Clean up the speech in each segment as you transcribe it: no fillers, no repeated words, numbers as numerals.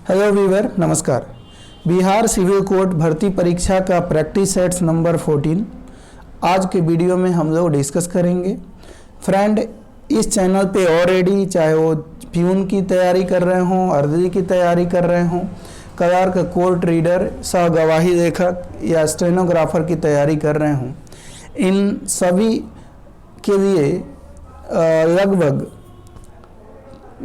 Hello Weaver, नमस्कार। Bihar civil court भर्ती परीक्षा का प्रैक्टिस सेट्स नंबर 14 आज के वीडियो में हम लोग डिस्कस करेंगे। फ्रेंड, इस चैनल पे ऑलरेडी चाहे वो प्यून की तैयारी कर रहे हों, अर्जी की तैयारी कर रहे हों, क्लर्क, कोर्ट रीडर, सह गवाही लेखक या स्टेनोग्राफर की तैयारी कर रहे हों, इन सभी के लिए लगभग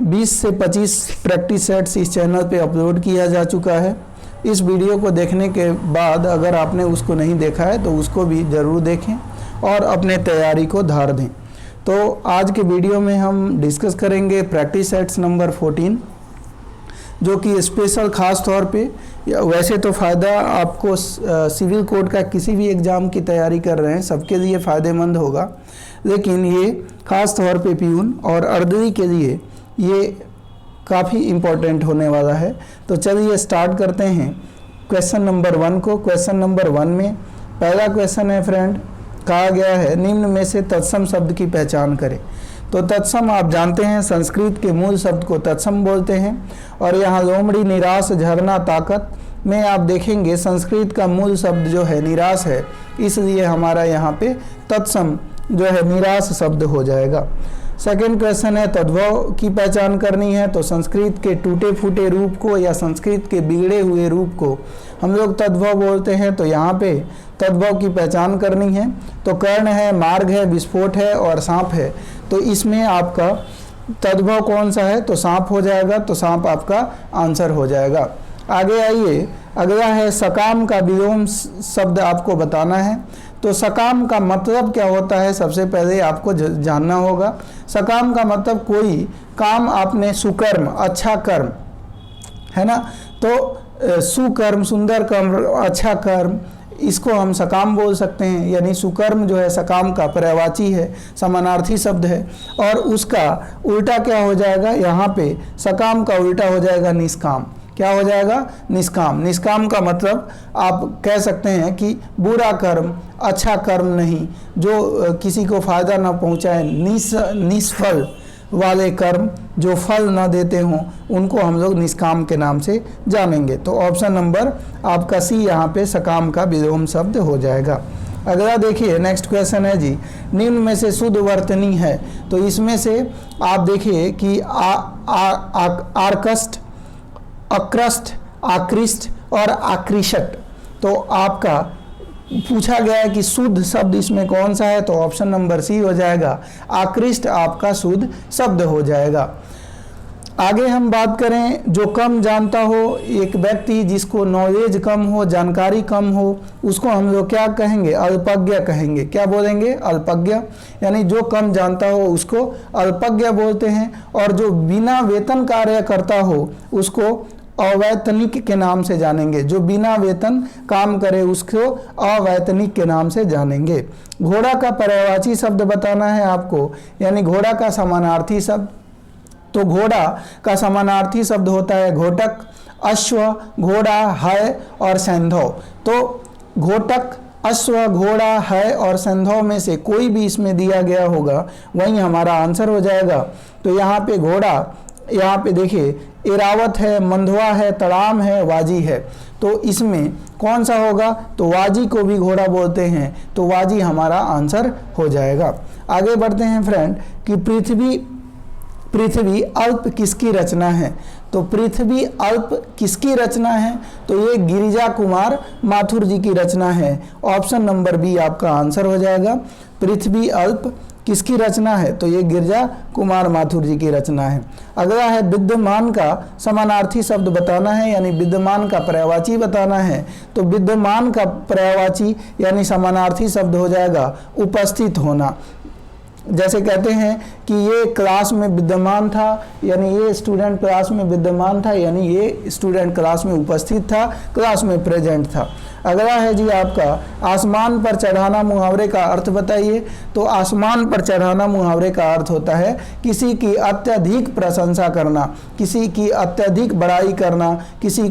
20 से 25 प्रैक्टिस सेट्स इस चैनल पे अपलोड किया जा चुका है। इस वीडियो को देखने के बाद अगर आपने उसको नहीं देखा है तो उसको भी ज़रूर देखें और अपने तैयारी को धार दें। तो आज के वीडियो में हम डिस्कस करेंगे प्रैक्टिस सेट्स नंबर 14, जो कि स्पेशल ख़ास तौर पे, वैसे तो फ़ायदा आपको सिविल कोड का किसी भी एग्ज़ाम की तैयारी कर रहे हैं सबके लिए फ़ायदेमंद होगा, लेकिन ये ख़ास तौर पे प्यून और अर्दली के लिए ये काफ़ी इम्पोर्टेंट होने वाला है। तो चलिए स्टार्ट करते हैं क्वेश्चन नंबर 1 को। क्वेश्चन नंबर 1 में पहला क्वेश्चन है फ्रेंड, कहा गया है निम्न में से तत्सम शब्द की पहचान करें। तो तत्सम आप जानते हैं संस्कृत के मूल शब्द को तत्सम बोलते हैं, और यहाँ लोमड़ी, निराश, झरना, ताकत में आप देखेंगे संस्कृत का मूल शब्द जो है निराश है, इसलिए हमारा यहाँ पे तत्सम जो है निराश शब्द हो जाएगा। सेकेंड क्वेश्चन है तद्भव की पहचान करनी है। तो संस्कृत के टूटे फूटे रूप को या संस्कृत के बिगड़े हुए रूप को हम लोग तद्भव बोलते हैं। तो यहाँ पे तद्भव की पहचान करनी है। तो कर्ण है, मार्ग है, विस्फोट है और सांप है। तो इसमें आपका तद्भव कौन सा है? तो सांप हो जाएगा। तो सांप आपका आंसर हो जाएगा। आगे आइए, अगला है सकाम का विलोम शब्द आपको बताना है। तो सकाम का मतलब क्या होता है सबसे पहले आपको जानना होगा। सकाम का मतलब कोई काम आपने सुकर्म, अच्छा कर्म, है ना। तो सुकर्म, सुंदर कर्म, अच्छा कर्म, इसको हम सकाम बोल सकते हैं। यानी सुकर्म जो है सकाम का पर्यायवाची है, समानार्थी शब्द है, और उसका उल्टा क्या हो जाएगा? यहाँ पे सकाम का उल्टा हो जाएगा निष्काम। क्या हो जाएगा? निष्काम। निष्काम का मतलब आप कह सकते हैं कि बुरा कर्म, अच्छा कर्म नहीं, जो किसी को फायदा ना पहुंचाए, निष्फल वाले कर्म जो फल ना देते हों, उनको हम लोग निष्काम के नाम से जानेंगे। तो ऑप्शन नंबर आपका सी यहाँ पे सकाम का विलोम शब्द हो जाएगा। अगला देखिए, नेक्स्ट क्वेश्चन है जी, निम्न में से शुद्ध वर्तनी है। तो इसमें से आप देखिए कि आर्कस्ट, अक्रस्ट, आकृष्ट और आकृषट। तो आपका पूछा गया है कि शुद्ध शब्द इसमें कौन सा है? तो ऑप्शन नंबर सी हो जाएगा, आकृष्ट आपका शुद्ध शब्द हो जाएगा। आगे हम बात करें, जो कम जानता हो, एक व्यक्ति जिसको नॉलेज कम हो, जानकारी कम हो, उसको हम लोग क्या कहेंगे? अल्पज्ञ कहेंगे। क्या बोलेंगे? अल्पज्ञ। यानी जो कम जानता हो उसको अल्पज्ञ बोलते हैं, और जो बिना वेतन कार्य करता हो उसको अवैतनिक के नाम से जानेंगे। जो बिना वेतन काम करे उसको अवैतनिक के नाम से जानेंगे। घोड़ा का पर्यायवाची शब्द बताना है आपको, यानी घोड़ा का समानार्थी शब्द। तो घोड़ा का समानार्थी शब्द होता है घोटक, अश्व, घोड़ा, है और सैंधव। तो घोटक, अश्व, घोड़ा, है और सैंधव में से कोई भी इसमें दिया गया होगा वही हमारा आंसर हो जाएगा। तो यहाँ पे घोड़ा, यहाँ पे देखिए इरावत है, मंधवा है, तड़ाम है, वाजी है। तो इसमें कौन सा होगा? तो वाजी को भी घोड़ा बोलते हैं, तो वाजी हमारा आंसर हो जाएगा। आगे बढ़ते हैं फ्रेंड कि पृथ्वी अल्प किसकी रचना है? तो पृथ्वी अल्प किसकी रचना है? तो ये गिरिजा कुमार माथुर जी की रचना है। ऑप्शन नंबर बी आपका आंसर हो जाएगा। पृथ्वी अल्प किसकी रचना है? तो ये गिरिजा कुमार माथुर जी की रचना है। अगला है विद्यमान का समानार्थी शब्द बताना है, यानी विद्यमान का पर्यायवाची बताना है। तो विद्यमान का पर्यायवाची यानी समानार्थी शब्द हो जाएगा उपस्थित होना। जैसे कहते हैं कि ये क्लास में विद्यमान था, यानी ये स्टूडेंट क्लास में विद्यमान था, यानी ये स्टूडेंट क्लास में उपस्थित था, क्लास में प्रेजेंट था। अगला है जी आपका आसमान पर चढ़ाना, मुहावरे का अर्थ बताइए। तो आसमान पर चढ़ाना मुहावरे का अर्थ होता है किसी की अत्यधिक प्रशंसा करना, किसी की अत्यधिक बड़ाई करना, किसी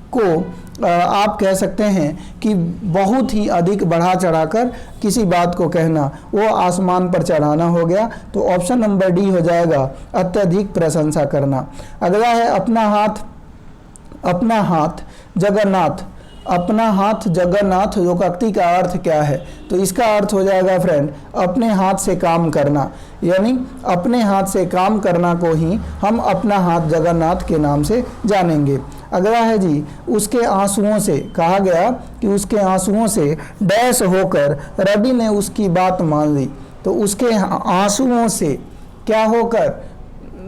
को आप कह सकते हैं कि बहुत ही अधिक बढ़ा चढ़ाकर किसी बात को कहना, वो आसमान पर चढ़ाना हो गया। तो ऑप्शन नंबर डी हो जाएगा, अत्यधिक प्रशंसा करना। अगला है अपना हाथ जगन्नाथ। अपना हाथ जगन्नाथ लोकोक्ति का अर्थ क्या है? तो इसका अर्थ हो जाएगा फ्रेंड, अपने हाथ से काम करना, यानी अपने हाथ से काम करना को ही हम अपना हाथ जगन्नाथ के नाम से जानेंगे। अगला है जी, उसके आंसुओं से, कहा गया कि उसके आंसुओं से डैश होकर रवि ने उसकी बात मान ली। तो उसके आंसुओं से क्या होकर,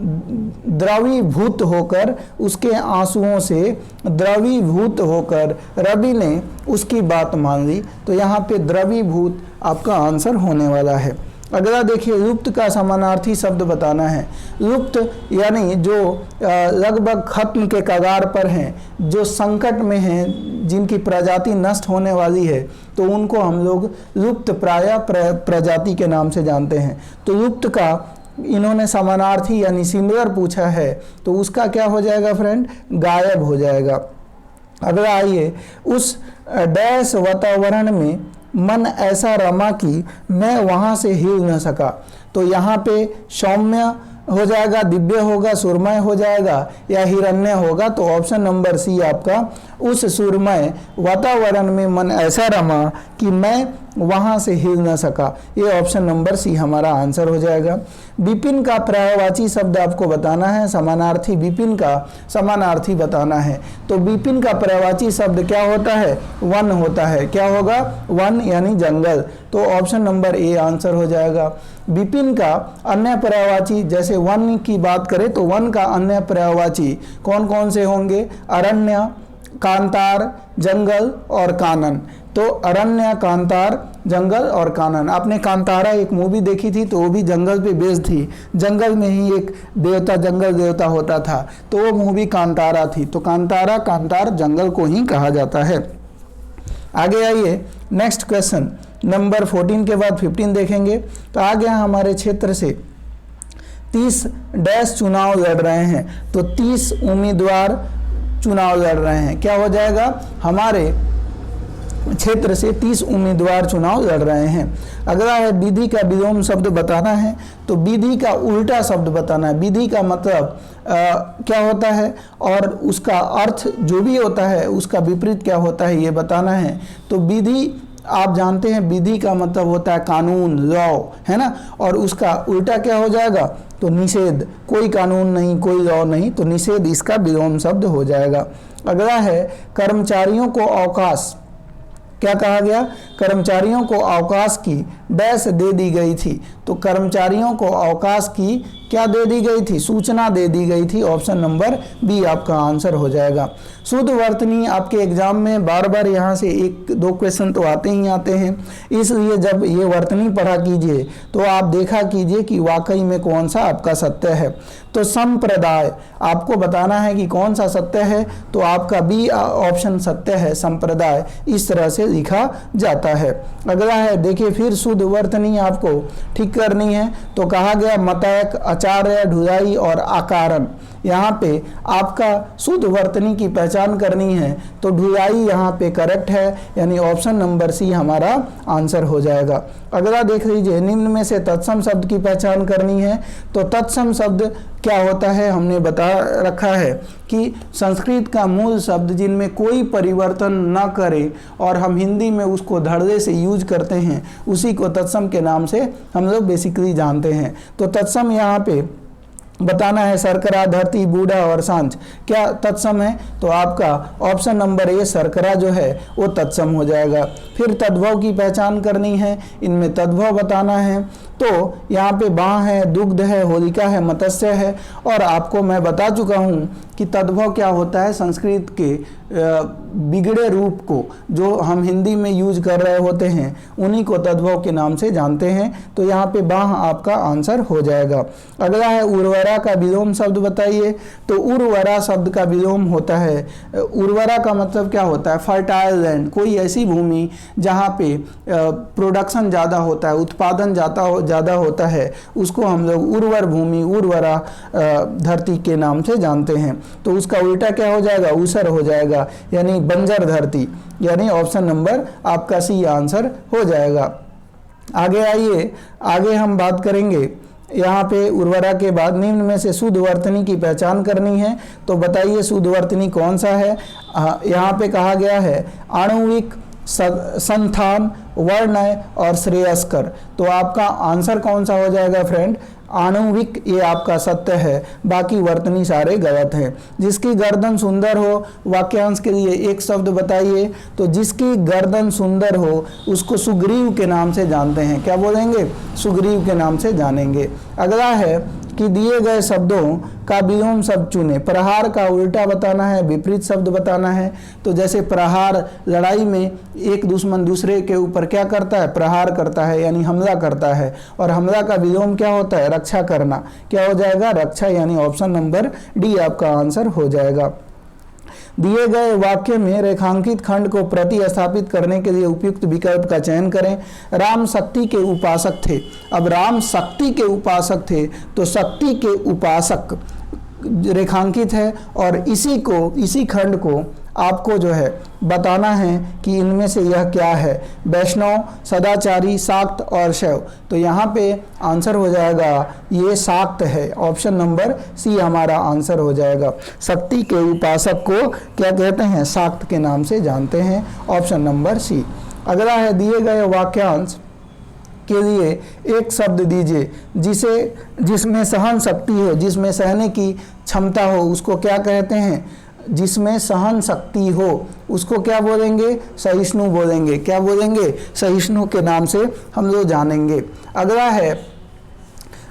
द्रवीभूत होकर, उसके आंसुओं से द्रवीभूत होकर रवि ने उसकी बात मान ली। तो यहाँ पे द्रवीभूत आपका आंसर होने वाला है। अगला देखिए, लुप्त का समानार्थी शब्द बताना है। लुप्त यानी जो लगभग खत्म के कगार पर हैं, जो संकट में हैं, जिनकी प्रजाति नष्ट होने वाली है, तो उनको हम लोग लुप्त प्राय प्रजाति के नाम से जानते हैं। तो लुप्त का इन्होंने समानार्थी यानी सिमिलर पूछा है, तो उसका क्या हो जाएगा फ्रेंड, गायब हो जाएगा। अगला आइए, उस डैश वातावरण में मन ऐसा रमा कि मैं वहाँ से हिल न सका। तो यहाँ पे सौम्य हो जाएगा, दिव्य होगा, सुरमय हो जाएगा या हिरण्य होगा। तो ऑप्शन नंबर सी आपका, उस सुरमय वातावरण में मन ऐसा रमा कि मैं वहाँ से हिल न सका। ये ऑप्शन नंबर सी हमारा आंसर हो जाएगा। विपिन का पर्यायवाची शब्द आपको बताना है, समानार्थी, विपिन का समानार्थी बताना है। तो विपिन का पर्यायवाची शब्द क्या होता है, वन होता है। क्या होगा, वन यानी जंगल। तो ऑप्शन नंबर ए आंसर हो जाएगा। विपिन का अन्य पर्यायवाची, जैसे वन की बात करें तो वन का अन्य पर्यायवाची कौन कौन से होंगे, अरण्य, कांतार, जंगल और कानन। तो अरण्य, कांतार, जंगल और कानन। आपने कांतारा एक मूवी देखी थी, तो वो भी जंगल पे बेस्ड थी। जंगल में ही एक देवता, जंगल देवता होता था, तो वो मूवी कांतारा थी। तो कांतारा, कांतार, जंगल को ही कहा जाता है। आगे आइए, नेक्स्ट क्वेश्चन नंबर 14 के बाद 15 देखेंगे। तो आ गया हमारे क्षेत्र से 30 डैश चुनाव लड़ रहे हैं। तो 30 उम्मीदवार चुनाव लड़ रहे हैं। क्या हो जाएगा, हमारे क्षेत्र से 30 उम्मीदवार चुनाव लड़ रहे हैं। अगला है, विधि का विलोम शब्द बताना है। तो विधि का उल्टा शब्द बताना है। विधि का मतलब क्या होता है और उसका अर्थ जो भी होता है उसका विपरीत क्या होता है, ये बताना है। तो विधि आप जानते हैं, विधि का मतलब होता है कानून, लॉ, है ना। और उसका उल्टा क्या हो जाएगा, तो निषेध। कोई कानून नहीं, कोई लॉ नहीं, तो निषेध इसका विलोम शब्द हो जाएगा। अगला है, कर्मचारियों को अवकाश। क्या कहा गया, कर्मचारियों को अवकाश की डैश दे दी गई थी। तो कर्मचारियों को अवकाश की क्या दे दी गई थी, सूचना दे दी गई थी। ऑप्शन नंबर बी आपका आंसर हो जाएगा। शुद्ध वर्तनी आपके एग्जाम में बार बार यहाँ से 1-2 क्वेश्चन तो आते ही आते हैं, इसलिए जब ये वर्तनी पढ़ा कीजिए तो आप देखा कीजिए कि वाकई में कौन सा आपका सत्य है। तो संप्रदाय आपको बताना है कि कौन सा सत्य है, तो आपका बी ऑप्शन सत्य है, संप्रदाय इस तरह से लिखा जाता है। अगला है, देखिए फिर शुद्ध वर्तनी आपको ठीक करनी है। तो कहा गया मतैक, आचार्य, ढुलाई और आकारण। यहाँ पे आपका शुद्ध वर्तनी की पहचान करनी है। तो ढुलाई यहाँ पे करेक्ट है, यानी ऑप्शन नंबर सी हमारा आंसर हो जाएगा। अगला देख लीजिए, निम्न में से तत्सम शब्द की पहचान करनी है। तो तत्सम शब्द क्या होता है, हमने बता रखा है कि संस्कृत का मूल शब्द जिनमें कोई परिवर्तन न करे और हम हिंदी में उसको धड़ल्ले से यूज करते हैं, उसी को तत्सम के नाम से हम लोग बेसिकली जानते हैं। तो तत्सम यहाँ पे बताना है, शर्करा, धरती, बूढ़ा और सांझ क्या तत्सम है। तो आपका ऑप्शन नंबर ए शर्करा जो है वो तत्सम हो जाएगा। फिर तद्भव की पहचान करनी है, इनमें तद्भव बताना है। तो यहाँ पे बाँ है, दुग्ध है, होलिका है, मत्स्य है। और आपको मैं बता चुका हूँ कि तद्भव क्या होता है, संस्कृत के बिगड़े रूप को जो हम हिंदी में यूज कर रहे होते हैं उन्हीं को तद्भव के नाम से जानते हैं। तो यहाँ पे बाह आपका आंसर हो जाएगा। अगला है, उर्वरा का विलोम शब्द बताइए। तो उर्वरा शब्द का विलोम होता है, उर्वरा का मतलब क्या होता है, फर्टाइल लैंड, कोई ऐसी भूमि जहाँ पे प्रोडक्शन ज़्यादा होता है, उत्पादन ज़्यादा होता है उसको हम लोग उर्वर भूमि, उर्वरा धरती के नाम से जानते हैं। तो उसका उल्टा क्या हो जाएगा, ऊसर हो जाएगा, यानी बंजर धरती, यानी ऑप्शन नंबर आपका सी आंसर हो जाएगा। आगे आइए, आगे हम बात करेंगे। यहाँ पे उर्वरा के बाद निम्न में से शुद्ध वर्तनी की पहचान करनी है। तो बताइए शुद्ध वर्तनी कौन सा है। यहाँ पे कहा गया है आणुविक, संथान, वर्णय और श्रेयस्कर। तो आपका आंसर कौन सा हो जाएगा फ्रेंड, आणुविक, ये आपका सत्य है, बाकी वर्तनी सारे गलत हैं। जिसकी गर्दन सुंदर हो, वाक्यांश के लिए एक शब्द बताइए। तो जिसकी गर्दन सुंदर हो उसको सुग्रीव के नाम से जानते हैं। क्या बोलेंगे, सुग्रीव के नाम से जानेंगे। अगला है कि दिए गए शब्दों का विलोम शब्द चुने। प्रहार का उल्टा बताना है, विपरीत शब्द बताना है। तो जैसे प्रहार, लड़ाई में एक दुश्मन दूसरे के ऊपर क्या करता है, प्रहार करता है, यानी हमला करता है। और हमला का विलोम क्या होता है, रक्षा करना। क्या हो जाएगा, रक्षा, यानी ऑप्शन नंबर डी आपका आंसर हो जाएगा। दिए गए वाक्य में रेखांकित खंड को प्रतिस्थापित करने के लिए उपयुक्त विकल्प का चयन करें। राम शक्ति के उपासक थे। अब राम शक्ति के उपासक थे, तो शक्ति के उपासक रेखांकित है और इसी खंड को आपको जो है बताना है कि इनमें से यह क्या है, वैष्णव, सदाचारी, शाक्त और शैव। तो यहाँ पे आंसर हो जाएगा ये शाक्त है, ऑप्शन नंबर सी हमारा आंसर हो जाएगा। शक्ति के उपासक को क्या कहते हैं, शाक्त के नाम से जानते हैं, ऑप्शन नंबर सी। अगला है दिए गए वाक्यांश के लिए एक शब्द दीजिए जिसमें सहन शक्ति हो, जिसमें सहने की क्षमता हो, उसको क्या कहते हैं, जिसमें सहन शक्ति हो उसको क्या बोलेंगे, सहिष्णु बोलेंगे। क्या बोलेंगे, सहिष्णु के नाम से हम लोग जानेंगे। अगला है,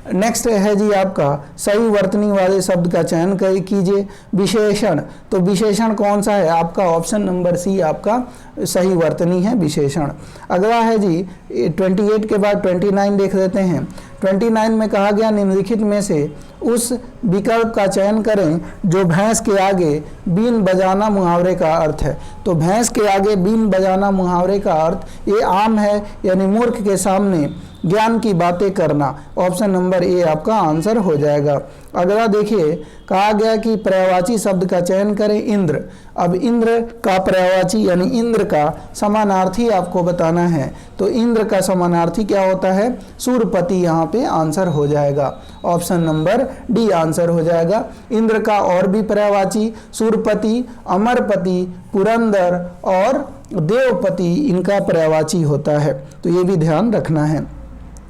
नेक्स्ट है जी आपका सही वर्तनी वाले शब्द का चयन कीजिए। विशेषण, तो विशेषण कौन सा है आपका, ऑप्शन नंबर सी आपका सही वर्तनी है, विशेषण। अगला है जी 28 के बाद 29 देख लेते हैं। 29 में कहा गया निम्नलिखित में से उस विकल्प का चयन करें जो भैंस के आगे बीन बजाना मुहावरे का अर्थ है। तो भैंस के आगे बीन बजाना मुहावरे का अर्थ ये आम है, यानी मूर्ख के सामने ज्ञान की बातें करना। ऑप्शन नंबर ए आपका आंसर हो जाएगा। अगला देखिए, कहा गया कि पर्यायवाची शब्द का चयन करें इंद्र। अब इंद्र का पर्यायवाची यानी इंद्र का समानार्थी आपको बताना है। तो इंद्र का समानार्थी क्या होता है, सूर्यपति, यहाँ पे आंसर हो जाएगा, ऑप्शन नंबर डी आंसर हो जाएगा। इंद्र का और भी पर्यायवाची सूर्यपति, अमरपति, पुरंदर और देवपति इनका पर्यायवाची होता है। तो ये भी ध्यान रखना है।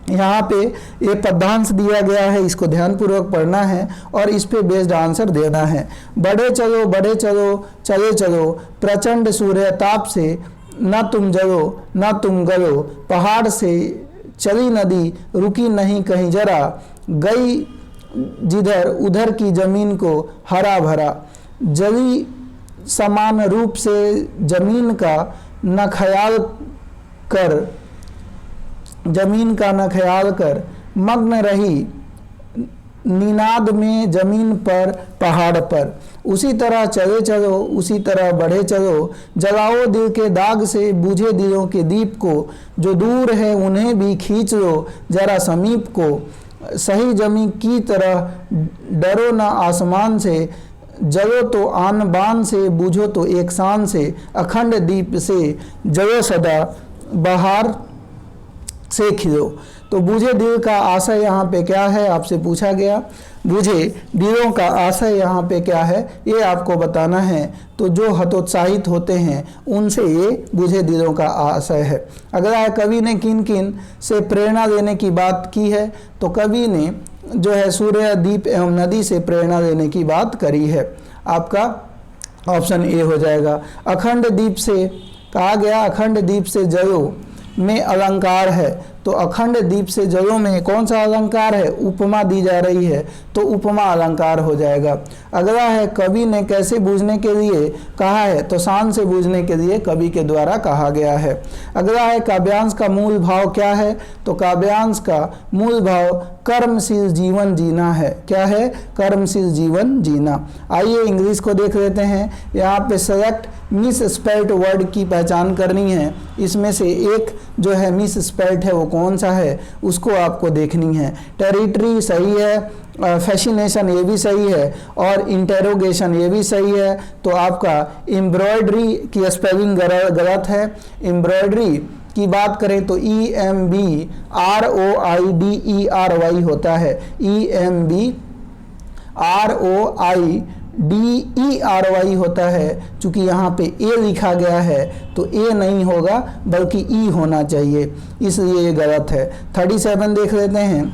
यहाँ पे ये पद्यांश दिया गया है, इसको ध्यानपूर्वक पढ़ना है और इस पे बेस्ड आंसर देना है। बढ़े चलो बढ़े चलो चले चलो, प्रचंड सूर्य ताप से न तुम जलो न तुम गलो, पहाड़ से चली नदी रुकी नहीं कहीं जरा, गई जिधर उधर की जमीन को हरा भरा, जली समान रूप से जमीन का न ख्याल कर, जमीन का न ख्याल कर, मग्न रही निनाद में जमीन पर पहाड़ पर। उसी तरह चले चलो उसी तरह बढ़े चलो, जलाओ दिल के दाग से बूझे दिलों के दीप को, जो दूर है उन्हें भी खींच लो जरा समीप को, सही जमी की तरह डरो न आसमान से, जलो तो आन बान से बूझो तो एक शान से, अखंड दीप से जलो सदा बहार से खिलो। तो बूझे दिल का आशय यहाँ पे क्या है आपसे पूछा गया, बूझे दिलों का आशय यहाँ पे क्या है ये आपको बताना है। तो जो हतोत्साहित होते हैं उनसे ये बूझे दिलों का आशय है। अगला है कवि ने किन किन से प्रेरणा लेने की बात की है। तो कवि ने जो है सूर्य, दीप एवं नदी से प्रेरणा लेने की बात करी है, आपका ऑप्शन ए हो जाएगा। अखंड दीप से कहा गया, अखंड दीप से जयो में अलंकार है। तो अखंड दीप से जयो में कौन सा अलंकार है, उपमा दी जा रही है, तो उपमा अलंकार हो जाएगा। अगला है कवि ने कैसे बूझने के लिए कहा है। तो शान से बूझने के लिए कवि के द्वारा कहा गया है। अगला है काव्यांश का मूल भाव क्या है। तो काव्यांश का मूल भाव कर्मशील जीवन जीना है। क्या है, कर्मशील जीवन जीना। आइए इंग्लिश को देख लेते हैं। यहाँ पे सेलेक्ट मिस स्पेल्ट वर्ड की पहचान करनी है। इसमें से एक जो है मिस स्पेल्ट है वो कौन सा है उसको आपको देखनी है। टेरिटरी सही है, फैसिनेशन ये भी सही है, और इंटेरोगेशन ये भी सही है। तो आपका एम्ब्रॉयडरी की स्पेलिंग गलत है। एम्ब्रॉयडरी की बात करें तो EMBROIDERY होता है, EMBROIDERY होता है। चूंकि यहाँ पे ए लिखा गया है तो ए नहीं होगा बल्कि ई होना चाहिए, इसलिए ये गलत है। 37 देख लेते हैं।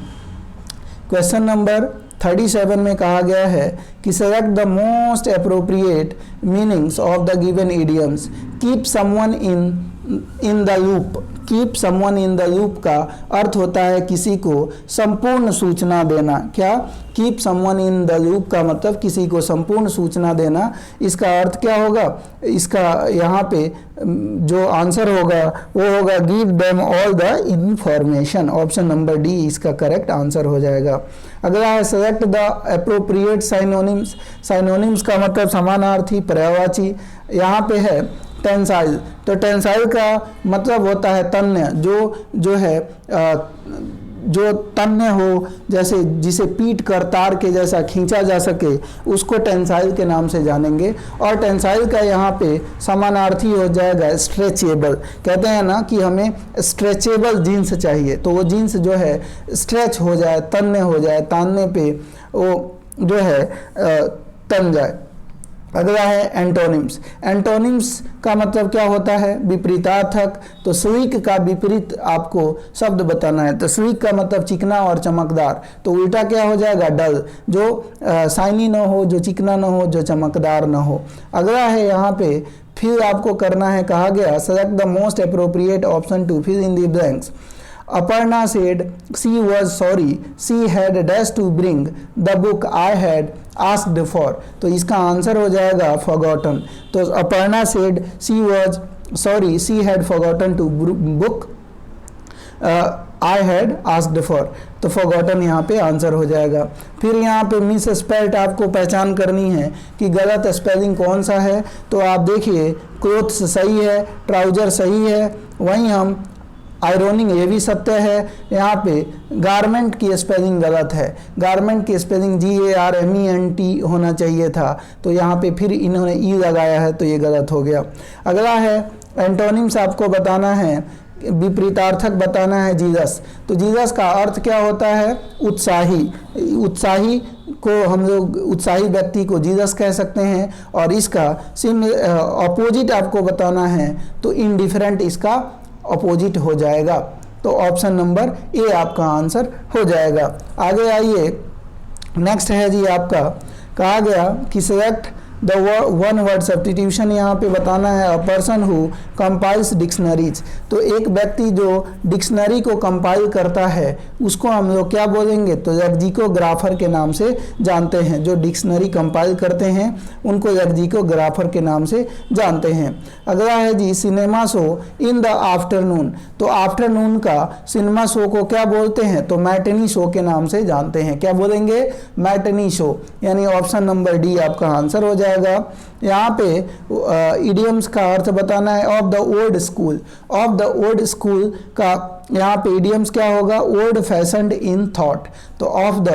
क्वेश्चन नंबर 37 में कहा गया है कि select the most appropriate meanings of the given idioms. Keep someone in the loop. Keep someone in the loop का अर्थ होता है किसी को संपूर्ण सूचना देना। क्या? Keep someone in the loop का मतलब किसी को संपूर्ण सूचना देना। इसका अर्थ क्या होगा? इसका यहाँ पे जो आंसर होगा वो होगा give them all the information. Option number D इसका करेक्ट आंसर हो जाएगा। अगला है select the appropriate synonyms. Synonyms का मतलब समानार्थी, पर्यायवाची। यहाँ पे है टेंसाइल। तो टेंसाइल का मतलब होता है तन्य, जो तन्य हो, जैसे जिसे पीट कर तार के जैसा खींचा जा सके उसको टेंसाइल के नाम से जानेंगे। और टेंसाइल का यहाँ पे समानार्थी हो जाएगा स्ट्रेचेबल। कहते हैं ना कि हमें स्ट्रेचेबल जीन्स चाहिए, तो वो जीन्स जो है स्ट्रेच हो जाए, तन्य हो जाए, तानने पे वो जो है तन जाए। अगला है एंटोनिम्स। एंटोनिम्स का मतलब क्या होता है? विपरीतार्थक। तो स्लीक का विपरीत आपको शब्द बताना है। तो स्लीक का मतलब चिकना और चमकदार, तो उल्टा क्या हो जाएगा? डल। जो शाइनी ना हो, जो चिकना ना हो, जो चमकदार ना हो। अगला है यहाँ पे फिर आपको करना है, कहा गया select the most appropriate option to fill in the blanks. Aparna said she was sorry she had dashed to bring the book I had asked for। तो इसका आंसर हो जाएगा forgotten। तो Aparna said she was sorry she had forgotten to book I had asked for। तो forgotten यहाँ पे answer हो जाएगा। फिर यहाँ पे मिस स्पेल्ट आपको पहचान करनी है कि गलत स्पेलिंग कौन सा है। तो आप देखिए क्लोथ्स सही है, ट्राउजर सही है, वहीं हम आयरनिंग ये भी सत्य है। यहाँ पे गारमेंट की स्पेलिंग गलत है, गारमेंट की स्पेलिंग GARMENT होना चाहिए था, तो यहाँ पे फिर इन्होंने ई लगाया है तो ये गलत हो गया। अगला है एंटोनिम्स आपको बताना है, विपरीतार्थक बताना है जीसस। तो जीसस का अर्थ क्या होता है? उत्साही। उत्साही को हम लोग, उत्साही व्यक्ति को जीसस कह सकते हैं। और इसका अपोजिट आपको बताना है तो इनडिफरेंट इसका अपोजिट हो जाएगा। तो ऑप्शन नंबर ए आपका आंसर हो जाएगा। आगे आइए, नेक्स्ट है जी आपका, कहा गया कि select the one word substitution. यहाँ पे बताना है a person who compiles dictionaries. तो एक व्यक्ति जो डिक्शनरी को कंपाइल करता है उसको हम लोग क्या बोलेंगे? तो लेक्सिकोग्राफर के नाम से जानते हैं। जो डिक्शनरी कंपाइल करते हैं उनको लेक्सिकोग्राफर के नाम से जानते हैं। अगला है जी cinema show in the afternoon. तो आफ्टरनून का सिनेमा शो को क्या बोलते हैं? तो मैटनी शो के नाम से जानते हैं। क्या बोलेंगे? Matinee show. यानी ऑप्शन नंबर डी आपका आंसर हो जाएगा। यहाँ पे इडियम्स का अर्थ बताना है of the old school. Of the old school का यहाँ पे इडियम्स क्या होगा? Old fashioned in thought. तो ऑफ द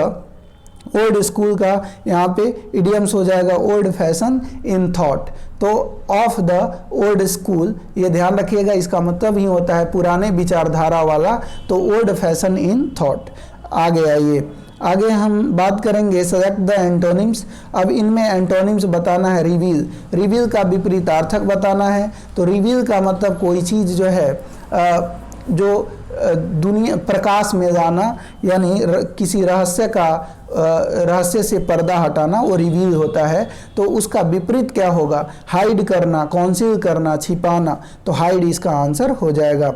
ओल्ड स्कूल का यहाँ पे इडियम्स हो जाएगा ओल्ड फैशन इन थॉट। तो ऑफ द ओल्ड स्कूल ये ध्यान रखिएगा, इसका मतलब ही होता है पुराने विचारधारा वाला। तो ओल्ड फैशन इन थॉट। आगे आइए, आगे हम बात करेंगे सेलेक्ट द एंटोनिम्स। अब इनमें एंटोनिम्स बताना है रिवील। रिवील का विपरीतार्थक बताना है। तो रिवील का मतलब कोई चीज़ जो है जो दुनिया प्रकाश में लाना, यानी किसी रहस्य से पर्दा हटाना, वो रिवील होता है। तो उसका विपरीत क्या होगा? हाइड करना, कॉन्सील करना, छिपाना। तो हाइड इसका आंसर हो जाएगा।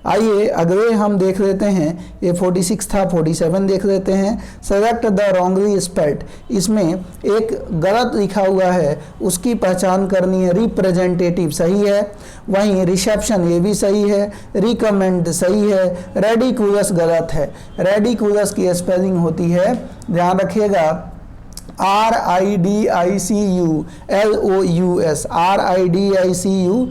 आइए अगले हम देख लेते हैं, ये 46 था, 47 देख लेते हैं। Select the wrongly spelled. इसमें एक गलत लिखा हुआ है, उसकी पहचान करनी है। रिप्रेजेंटेटिव सही है, वहीं रिसेप्शन ये भी सही है, रिकमेंड सही है, रेडिकुलस गलत है। रेडिकुलस की स्पेलिंग होती है, ध्यान रखिएगा, RIDICULOUS, RIDICU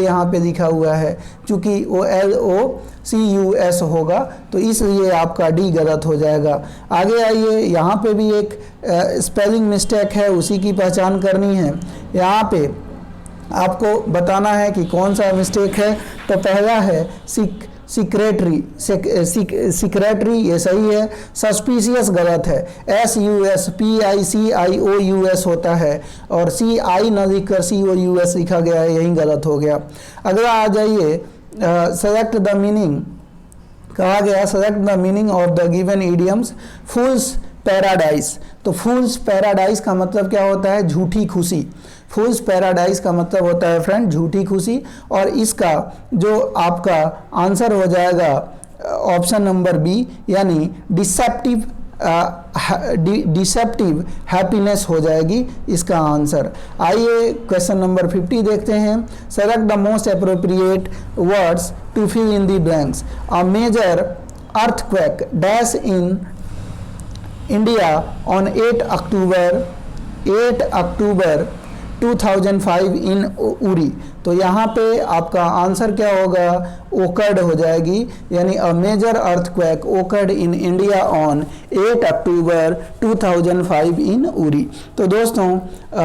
यहाँ पे लिखा हुआ है, चूँकि वो LOCUS होगा तो इसलिए आपका डी गलत हो जाएगा। आगे आइए, यहाँ पे भी एक स्पेलिंग मिस्टेक है, उसी की पहचान करनी है। यहाँ पे आपको बताना है कि कौन सा मिस्टेक है। तो पहला है सिक्रेटरी, ये सही है। सस्पिशियस गलत है, SUSPICIOUS होता है और CI न लिखकर COUS लिखा गया है, यही गलत हो गया। अगला आ जाइए, सेलेक्ट द मीनिंग कहा गया, select the meaning of the given idioms. Fools paradise, तो फूल्स पैराडाइज का मतलब क्या होता है? झूठी खुशी। फूल्स पैराडाइज का मतलब होता है फ्रेंड झूठी खुशी, और इसका जो आपका आंसर हो जाएगा ऑप्शन नंबर बी, यानी डिसेप्टिव हैप्पीनेस हो जाएगी इसका आंसर। आइए क्वेश्चन नंबर 50 देखते हैं। Select the most appropriate words to fill in the blanks. A major earthquake dash in India on 8 October 2005 in Uri. तो यहाँ पे आपका आंसर क्या होगा? ओकर्ड हो जाएगी, यानी a major earthquake occurred in India on 8 October 2005 in Uri. तो दोस्तों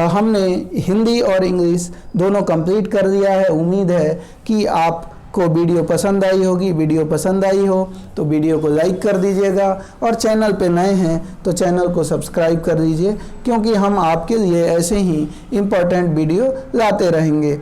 हमने हिंदी और इंग्लिश दोनों कंप्लीट कर दिया है। उम्मीद है कि आपको वीडियो पसंद आई होगी। वीडियो पसंद आई हो तो वीडियो को लाइक कर दीजिएगा, और चैनल पे नए हैं तो चैनल को सब्सक्राइब कर दीजिए, क्योंकि हम आपके लिए ऐसे ही इम्पोर्टेंट वीडियो लाते रहेंगे।